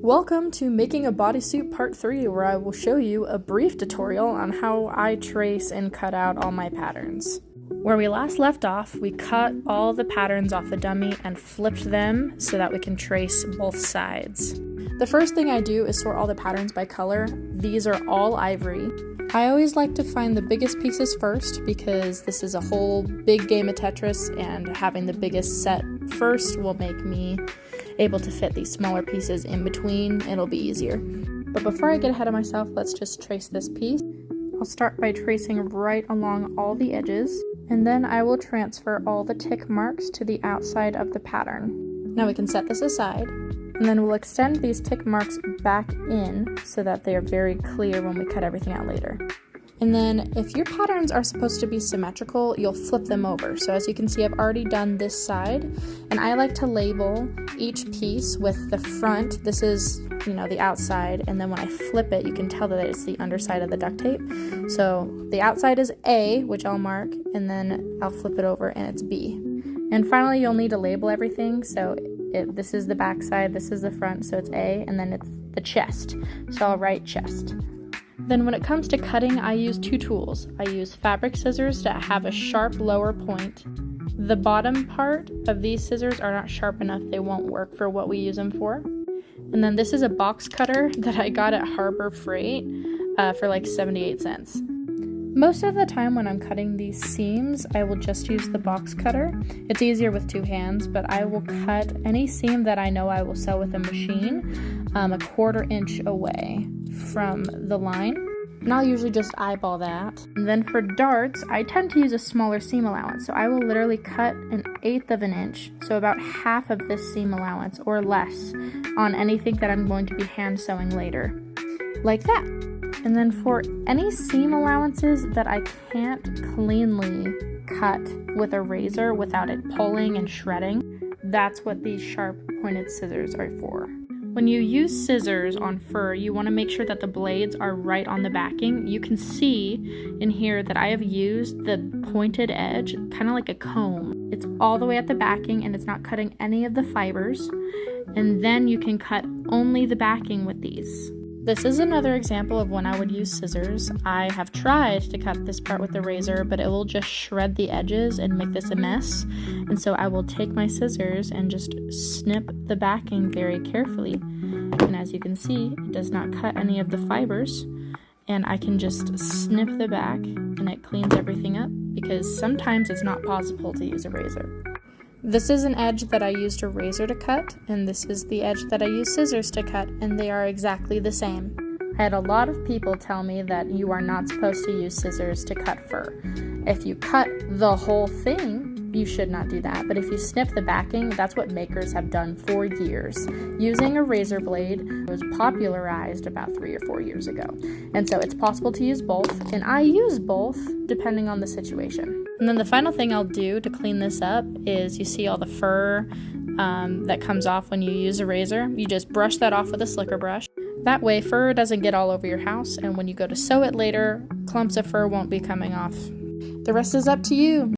Welcome to Making a Bodysuit Part 3, where I will show you a brief tutorial on how I trace and cut out all my patterns. Where we last left off, we cut all the patterns off the dummy and flipped them so that we can trace both sides. The first thing I do is sort all the patterns by color. These are all ivory. I always like to find the biggest pieces first because this is a whole big game of Tetris, and having the biggest set first will make me able to fit these smaller pieces in between. It'll be easier. But before I get ahead of myself, let's just trace this piece. I'll start by tracing right along all the edges, and then I will transfer all the tick marks to the outside of the pattern. Now we can set this aside, and then we'll extend these tick marks back in so that they are very clear when we cut everything out later. And then if your patterns are supposed to be symmetrical, you'll flip them over. So as you can see, I've already done this side, and I like to label each piece with the front. This is, the outside, and then when I flip it, you can tell that it's the underside of the duct tape. So the outside is A, which I'll mark, and then I'll flip it over and it's B. And finally, you'll need to label everything. So this is the back side, this is the front, so it's A, and then it's the chest. So I'll write chest. Then when it comes to cutting, I use two tools. I use fabric scissors to have a sharp lower point. The bottom part of these scissors are not sharp enough, they won't work for what we use them for. And then this is a box cutter that I got at Harbor Freight for like 78 cents. Most of the time when I'm cutting these seams, I will just use the box cutter. It's easier with two hands, but I will cut any seam that I know I will sew with a machine a 1/4 inch away from the line. And I'll usually just eyeball that. And then for darts, I tend to use a smaller seam allowance. So I will literally cut 1/8 of an inch, so about half of this seam allowance or less, on anything that I'm going to be hand sewing later. Like that. And then for any seam allowances that I can't cleanly cut with a razor without it pulling and shredding, that's what these sharp pointed scissors are for. When you use scissors on fur, you want to make sure that the blades are right on the backing. You can see in here that I have used the pointed edge, kind of like a comb. It's all the way at the backing and it's not cutting any of the fibers. And then you can cut only the backing with these. This is another example of when I would use scissors. I have tried to cut this part with the razor, but it will just shred the edges and make this a mess. And so I will take my scissors and just snip the backing very carefully. And as you can see, it does not cut any of the fibers. And I can just snip the back and it cleans everything up, because sometimes it's not possible to use a razor. This is an edge that I used a razor to cut, and this is the edge that I use scissors to cut, and they are exactly the same. I had a lot of people tell me that you are not supposed to use scissors to cut fur. If you cut the whole thing, you should not do that, but if you snip the backing, that's what makers have done for years. Using a razor blade was popularized about 3 or 4 years ago, and so it's possible to use both, and I use both depending on the situation. And then the final thing I'll do to clean this up is, you see all the fur that comes off when you use a razor. You just brush that off with a slicker brush. That way fur doesn't get all over your house, and when you go to sew it later, clumps of fur won't be coming off. The rest is up to you.